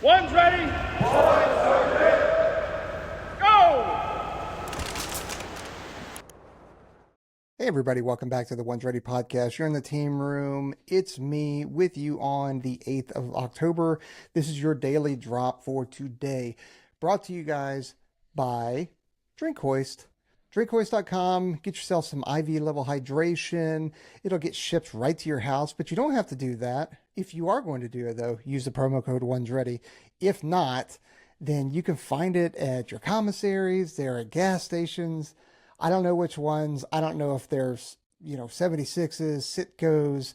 One's ready. One's ready. Go! Hey everybody, welcome back to the One's Ready podcast. You're in the team room. It's me with you on the 8th of October. This is your daily drop for today. Brought to you guys by Drink Hoist. DrinkHoist.com. Get yourself some IV level hydration. It'll get shipped right to your house, but you don't have to do that. If you are going to do it though, use the promo code One's Ready. If not, then you can find it at your commissaries. They're at gas stations. I don't know which ones. I don't know if there's, 76s, Sitcos,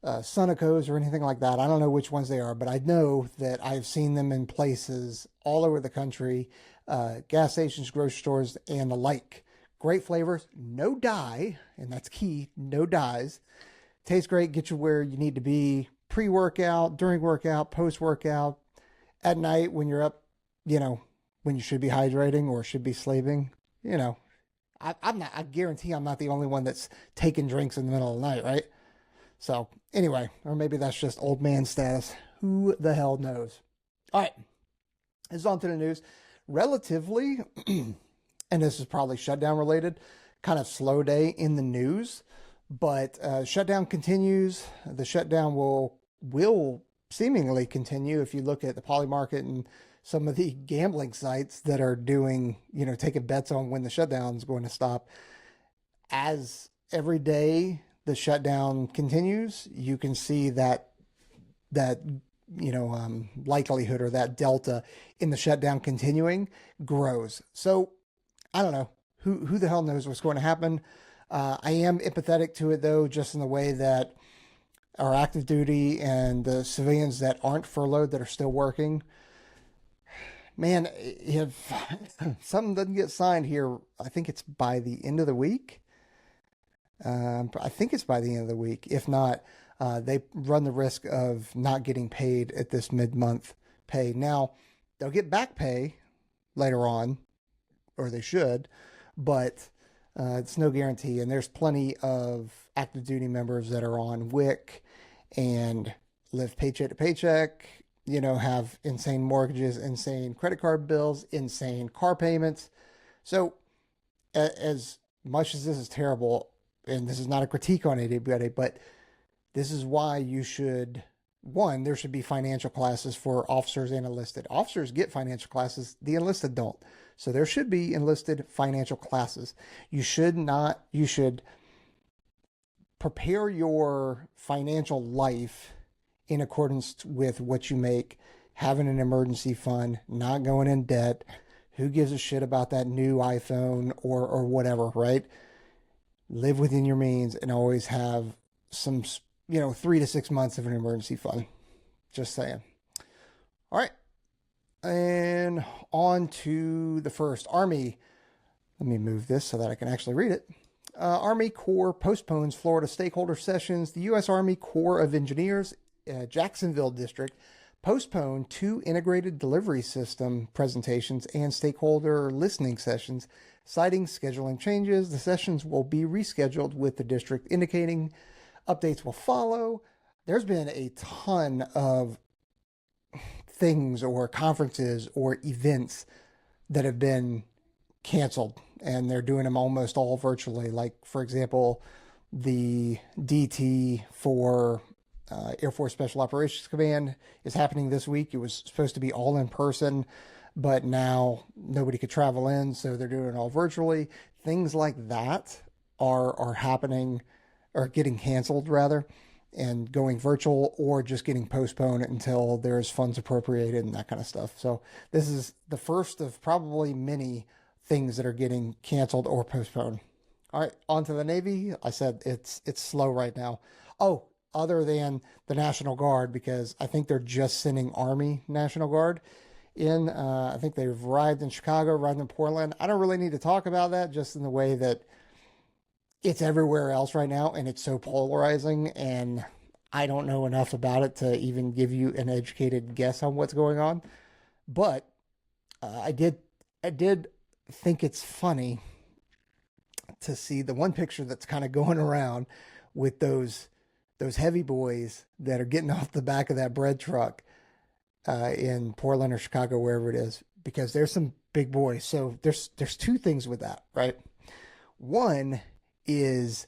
Sunicos, or anything like that. I don't know which ones they are, but I know that I've seen them in places all over the country, gas stations, grocery stores, and the like. Great flavors, no dye, and that's key, no dyes. Tastes great, get you where you need to be pre-workout, during workout, post-workout, at night when you're up, when you should be hydrating or should be sleeping, I guarantee I'm not the only one that's taking drinks in the middle of the night, right? So anyway, or maybe that's just old man status. Who the hell knows? All right, this is on to the news. Relatively, and this is probably shutdown related, kind of slow day in the news, but shutdown continues. The shutdown will seemingly continue if you look at the poly market and some of the gambling sites that are doing, taking bets on when the shutdown is going to stop. As every day the shutdown continues, you can see that likelihood or that delta in the shutdown continuing grows. So I don't know who the hell knows what's going to happen. I am empathetic to it though, just in the way that our active duty and the civilians that aren't furloughed that are still working, man, if something doesn't get signed here, I think it's by the end of the week. If not, they run the risk of not getting paid at this mid-month pay. Now, they'll get back pay later on, or they should, but it's no guarantee. And there's plenty of active duty members that are on WIC and live paycheck to paycheck, have insane mortgages, insane credit card bills, insane car payments. So as much as this is terrible, and this is not a critique on anybody, but this is why you should, one, there should be financial classes for officers and enlisted. Officers get financial classes, the enlisted don't. So there should be enlisted financial classes. You should prepare your financial life in accordance with what you make, having an emergency fund, not going in debt. Who gives a shit about that new iPhone or whatever, right? Live within your means and always have some, 3 to 6 months of an emergency fund. Just saying. All right. And on to the first. Army. Let me move this so that I can actually read it. Army Corps postpones Florida stakeholder sessions. The U.S. Army Corps of Engineers, Jacksonville District, postponed 2 integrated delivery system presentations and stakeholder listening sessions, citing scheduling changes. The sessions will be rescheduled, with the district indicating updates will follow. There's been a ton of things or conferences or events that have been canceled, and they're doing them almost all virtually. Like, for example, the DT for Air Force Special Operations Command is happening this week. It was supposed to be all in person, but now nobody could travel in, so they're doing it all virtually. Things like that are happening, or getting canceled rather, and going virtual, or just getting postponed until there's funds appropriated and that kind of stuff. So this is the first of probably many things that are getting canceled or postponed. All right, on to the Navy. I said it's slow right now. Oh, other than the National Guard, because I think they're just sending Army National Guard in. I think they've arrived in Chicago, arrived in Portland. I don't really need to talk about that, just in the way that it's everywhere else right now, and it's so polarizing, and I don't know enough about it to even give you an educated guess on what's going on. But I did think it's funny to see the one picture that's kind of going around with those heavy boys that are getting off the back of that bread truck in Portland or Chicago, wherever it is, because there's some big boys. So there's two things with that, right? One is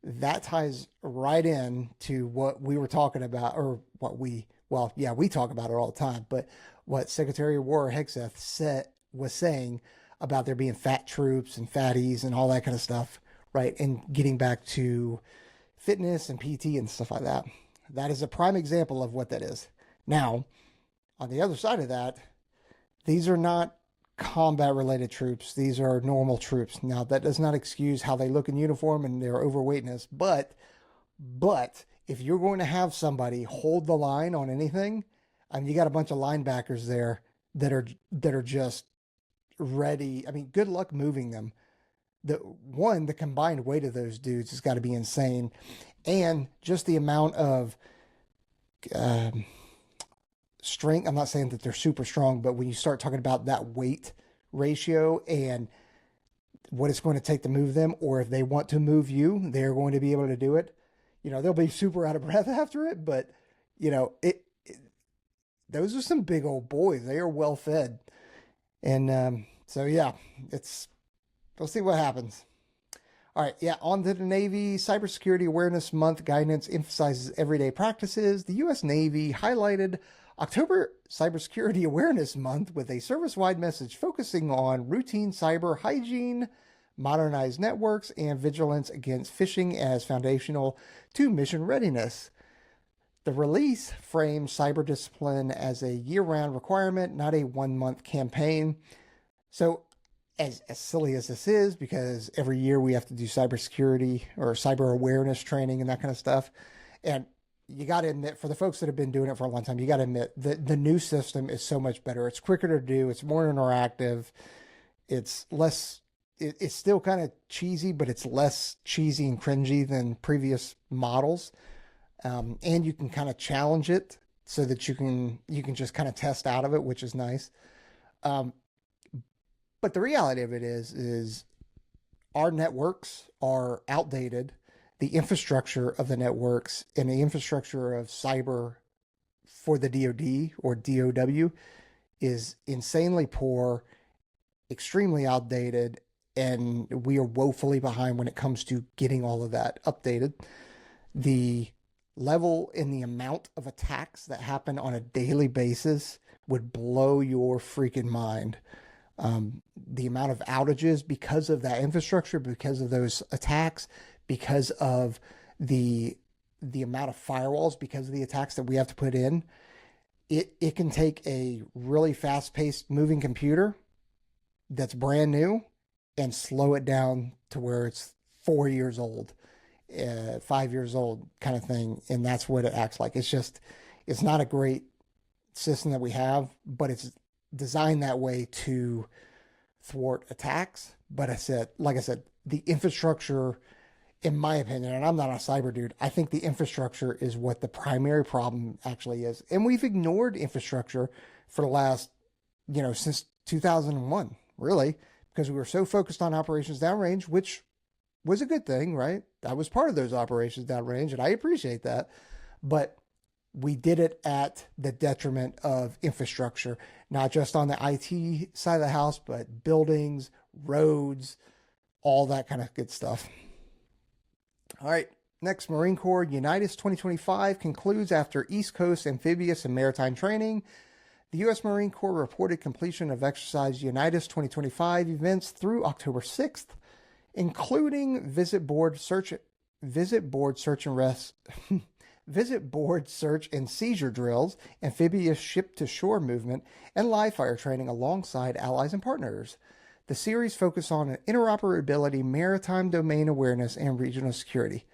that ties right in to what we were talking about, or we talk about it all the time, but what Secretary of War Hegseth was saying about there being fat troops and fatties and all that kind of stuff, right? And getting back to fitness and PT and stuff like that. That is a prime example of what that is. Now, on the other side of that, these are not combat-related troops. These are normal troops. Now, that does not excuse how they look in uniform and their overweightness, but if you're going to have somebody hold the line on anything, I mean, you got a bunch of linebackers there that are just ready. I mean, good luck moving them. The combined weight of those dudes has got to be insane. And just the amount of strength, I'm not saying that they're super strong, but when you start talking about that weight ratio and what it's going to take to move them, or if they want to move you, they're going to be able to do it. You know, they'll be super out of breath after it, but you know, those are some big old boys. They are well fed. And so, yeah, we'll see what happens. All right, yeah, on to the Navy. Cybersecurity Awareness Month guidance emphasizes everyday practices. The U.S. Navy highlighted October Cybersecurity Awareness Month with a service-wide message focusing on routine cyber hygiene, modernized networks, and vigilance against phishing as foundational to mission readiness. The release frames cyber discipline as a year-round requirement, not a one-month campaign. So, as silly as this is, because every year we have to do cybersecurity or cyber awareness training and that kind of stuff, and you got to admit, for the folks that have been doing it for a long time, you got to admit that the new system is so much better. It's quicker to do. It's more interactive. It's less, it's still kind of cheesy, but it's less cheesy and cringy than previous models. And you can kind of challenge it so that you can just kind of test out of it, which is nice. But the reality of it is our networks are outdated. The infrastructure of the networks and the infrastructure of cyber for the DoD or DOW is insanely poor, extremely outdated, and we are woefully behind when it comes to getting all of that updated. The level and the amount of attacks that happen on a daily basis would blow your freaking mind. The amount of outages because of that infrastructure, because of those attacks, because of the amount of firewalls, because of the attacks that we have to put in, it can take a really fast-paced moving computer that's brand new and slow it down to where it's 4 years old, 5 years old kind of thing. And that's what it acts like. It's not a great system that we have, but it's designed that way to thwart attacks. But like I said, the infrastructure, in my opinion, and I'm not a cyber dude, I think the infrastructure is what the primary problem actually is. And we've ignored infrastructure for the last, since 2001, really, because we were so focused on operations downrange, which was a good thing, right? I was part of those operations downrange, and I appreciate that. But we did it at the detriment of infrastructure, not just on the IT side of the house, but buildings, roads, all that kind of good stuff. All right, next, Marine Corps Unitas 2025 concludes after East Coast amphibious and maritime training. The U.S. Marine Corps reported completion of exercise Unitas 2025 events through October 6th, including visit board search and seizure drills, amphibious ship-to-shore movement, and live fire training alongside allies and partners. The series focused on interoperability, maritime domain awareness, and regional security.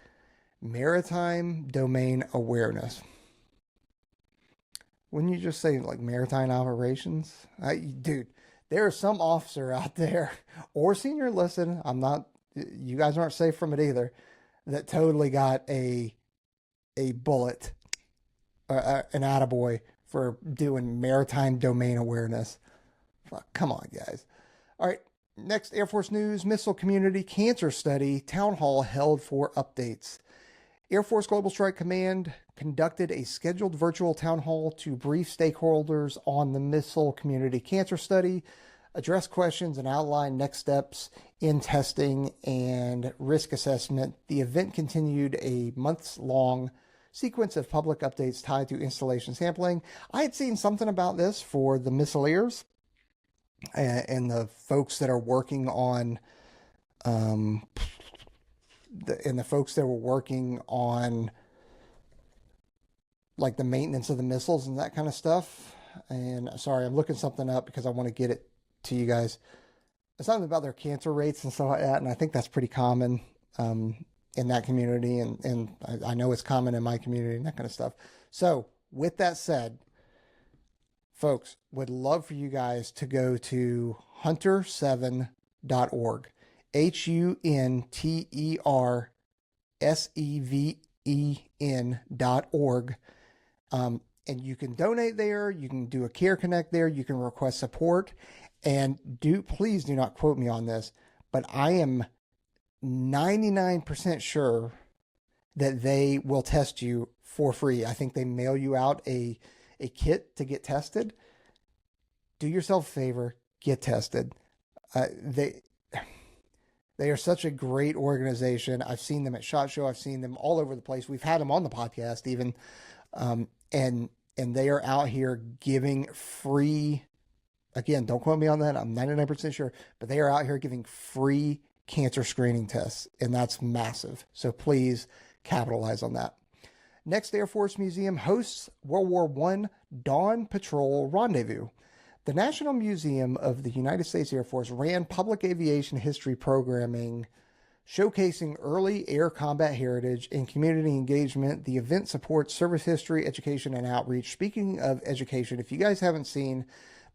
Maritime domain awareness. Wouldn't you just say like maritime operations? Dude, there is some officer out there or senior enlisted, you guys aren't safe from it either, that totally got a bullet, an attaboy for doing maritime domain awareness. Fuck, come on, guys. All right, next, Air Force news, missile community cancer study, town hall held for updates. Air Force Global Strike Command conducted a scheduled virtual town hall to brief stakeholders on the missile community cancer study, address questions, and outline next steps in testing and risk assessment. The event continued a months-long sequence of public updates tied to installation sampling. I had seen something about this for the missileers and the folks that are working on like the maintenance of the missiles and that kind of stuff. And sorry, I'm looking something up because I want to get it to you guys. It's something about their cancer rates and stuff like that, and I think that's pretty common in that community, and I know it's common in my community and that kind of stuff. So with that said, folks, would love for you guys to go to HunterSeven.org, HunterSeven.org. And you can donate there. You can do a Care Connect there. You can request support. And please do not quote me on this, but I am 99% sure that they will test you for free. I think they mail you out a kit to get tested. Do yourself a favor, get tested. They are such a great organization. I've seen them at SHOT Show. I've seen them all over the place. We've had them on the podcast even. And they are out here giving free, again, don't quote me on that. I'm 99% sure, but they are out here giving free cancer screening tests, and that's massive. So please capitalize on that. Next, Air Force Museum hosts World War I Dawn Patrol Rendezvous. The National Museum of the United States Air Force ran public aviation history programming showcasing early air combat heritage and community engagement. The event supports service history, education, and outreach. Speaking of education, if you guys haven't seen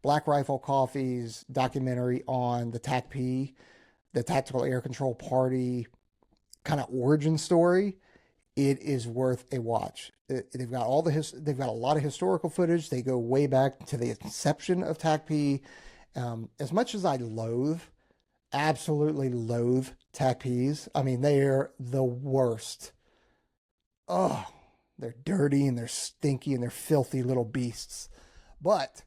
Black Rifle Coffee's documentary on the Tac-P, the Tactical Air Control Party kind of origin story, it is worth a watch. They've got they've got a lot of historical footage. They go way back to the inception of Tac-P. As much as I absolutely loathe Tac-Ps, I mean, they're the worst. Oh, they're dirty and they're stinky and they're filthy little beasts. But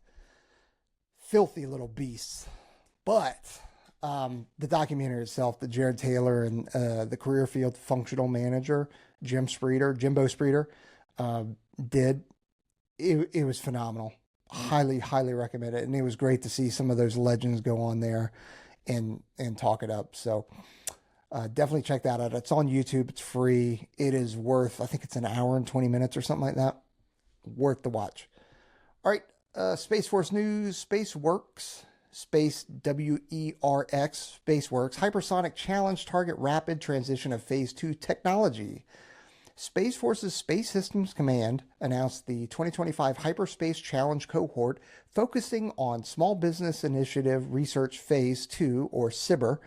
the documentary itself, that Jared Taylor and the career field functional manager, Jimbo Spreeder, did, it was phenomenal. Highly recommend it. And it was great to see some of those legends go on there and talk it up. So definitely check that out. It's on YouTube. It's free. It is worth, I think it's an hour and 20 minutes or something like that. Worth the watch. All right. Space Force news. SpaceWorks, SpaceWorks, hypersonic challenge target rapid transition of phase 2 technology. Space Force's Space Systems Command announced the 2025 Hyperspace Challenge cohort focusing on Small Business Initiative Research Phase 2, or SBIR,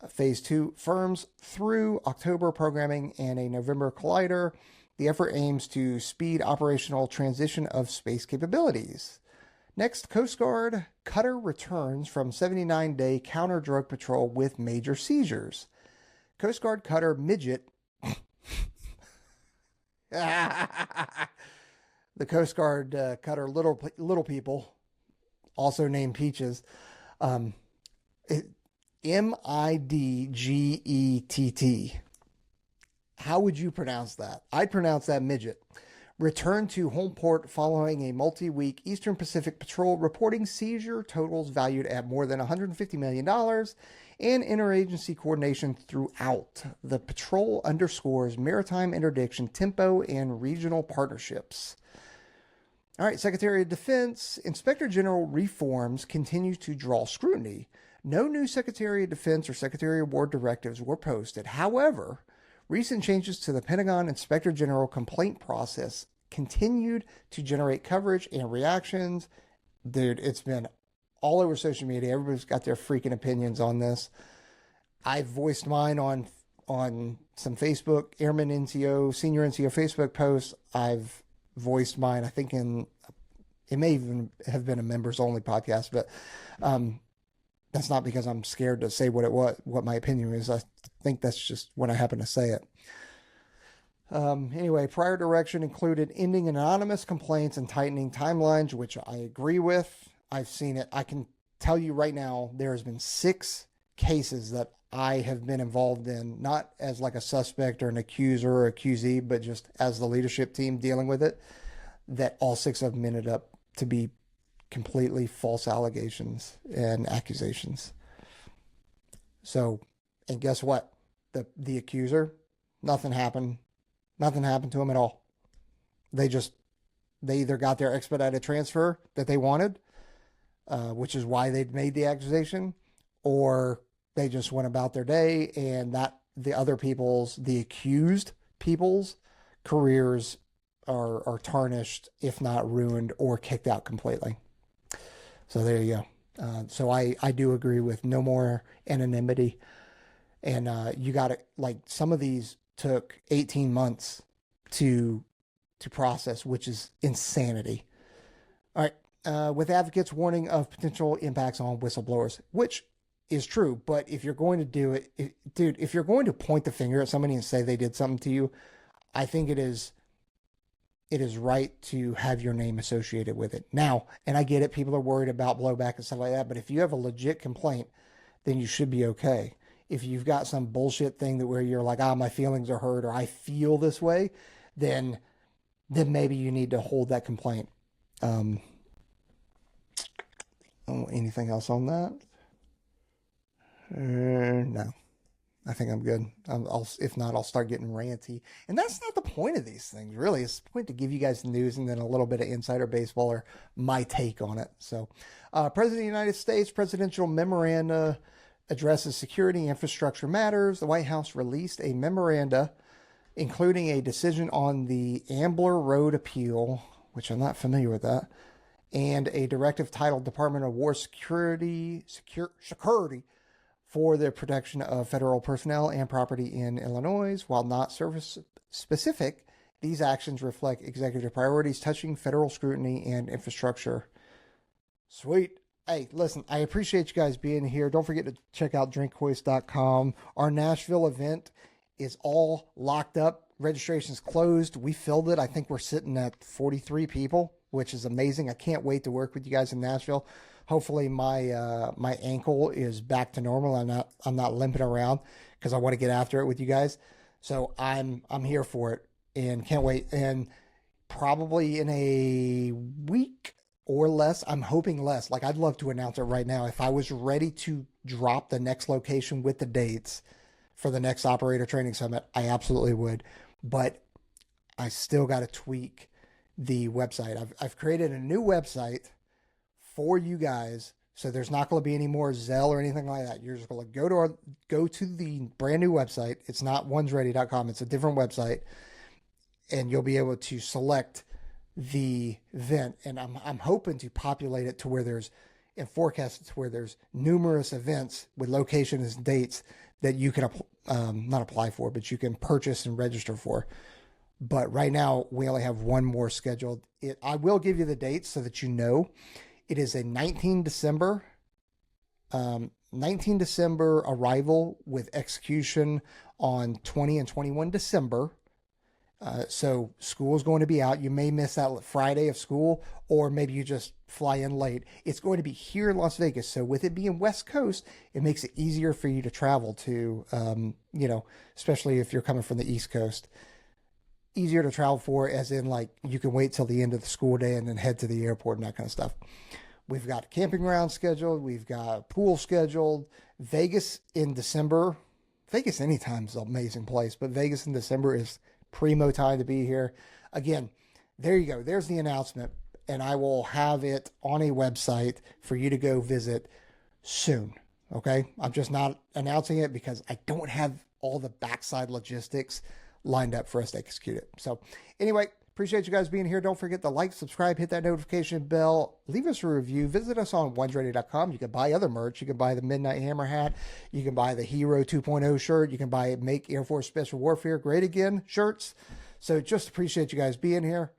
Phase 2 firms through October programming and a November collider. The effort aims to speed operational transition of space capabilities. Next, Coast Guard Cutter returns from 79-day counter-drug patrol with major seizures. Coast Guard Cutter Midgett, the Coast Guard Cutter Little People, also named Peaches, Midgett. How would you pronounce that? I'd pronounce that midget. Returned to home port following a multi-week Eastern Pacific patrol, reporting seizure totals valued at more than $150 million and interagency coordination throughout. The patrol underscores maritime interdiction, tempo, and regional partnerships. All right, Secretary of Defense, Inspector General reforms continue to draw scrutiny. No new Secretary of Defense or Secretary of War directives were posted. However, recent changes to the Pentagon Inspector General complaint process continued to generate coverage and reactions. Dude, it's been all over social media. Everybody's got their freaking opinions on this. I've voiced mine on some Facebook, Airman NCO, Senior NCO Facebook posts. I've voiced mine, I think it may even have been a members only podcast, but that's not because I'm scared to say what my opinion is. I think that's just when I happen to say it. Anyway, prior direction included ending anonymous complaints and tightening timelines, which I agree with. I've seen it. I can tell you right now, there has been 6 cases that I have been involved in, not as like a suspect or an accuser or accusee, but just as the leadership team dealing with it, that all 6 of them ended up to be completely false allegations and accusations. So, and guess what? The accuser, nothing happened. Nothing happened to him at all. They either got their expedited transfer that they wanted, which is why they'd made the accusation, or they just went about their day, and that the other people's, the accused people's careers are tarnished, if not ruined, or kicked out completely. So there you go. So I do agree with no more anonymity. And you got it. Like, some of these took 18 months to process, which is insanity. All right. With advocates warning of potential impacts on whistleblowers, which is true. But if you're going to do it, dude, if you're going to point the finger at somebody and say they did something to you, I think it is right to have your name associated with it. Now, and I get it, people are worried about blowback and stuff like that, but if you have a legit complaint, then you should be okay. If you've got some bullshit thing that where you're like, my feelings are hurt, or I feel this way, then maybe you need to hold that complaint. Anything else on that? No. I think I'm good. If not, I'll start getting ranty. And that's not the point of these things, really. It's the point to give you guys the news and then a little bit of insider baseball or my take on it. So, President of the United States, presidential memoranda addresses security infrastructure matters. The White House released a memoranda, including a decision on the Ambler Road appeal, which I'm not familiar with that, and a directive titled Department of War Security for the protection of federal personnel and property in Illinois. While not service specific, these actions reflect executive priorities touching federal scrutiny and infrastructure. Sweet. Hey, listen, I appreciate you guys being here. Don't forget to check out drinkhoist.com. Our Nashville event is all locked up. Registration's closed. We filled it. I think we're sitting at 43 people, which is amazing. I can't wait to work with you guys in Nashville. Hopefully my ankle is back to normal. I'm not limping around because I want to get after it with you guys. So I'm here for it and can't wait. And probably in a week or less, I'm hoping less. Like, I'd love to announce it right now. If I was ready to drop the next location with the dates for the next Operator Training Summit, I absolutely would. But I still got to tweak the website. I've created a new website for you guys, so there's not going to be any more Zelle or anything like that. You're just going to go to the brand new website. It's not onesready.com. It's a different website, and you'll be able to select the event. And I'm hoping to populate it to where there's, and forecast it to where there's numerous events with locations and dates that you can not apply for, but you can purchase and register for. But right now we only have one more scheduled. I will give you the dates so that you know. It is a 19 December arrival with execution on 20 and 21 December. So school is going to be out. You may miss that Friday of school, or maybe you just fly in late. It's going to be here in Las Vegas. So with it being West Coast, it makes it easier for you to travel to, especially if you're coming from the East Coast. Easier to travel for, as in, like, you can wait till the end of the school day and then head to the airport and that kind of stuff. We've got camping ground scheduled. We've got pool scheduled. Vegas in December. Vegas anytime is an amazing place, but Vegas in December is primo time to be here. Again, there you go. There's the announcement, and I will have it on a website for you to go visit soon. Okay? I'm just not announcing it because I don't have all the backside logistics lined up for us to execute it. So anyway, appreciate you guys being here. Don't forget to like, subscribe, hit that notification bell, leave us a review, visit us on onesready.com. You can buy other merch. You can buy the Midnight Hammer hat. You can buy the Hero 2.0 shirt. You can buy Make Air Force Special Warfare Great Again shirts. So just appreciate you guys being here.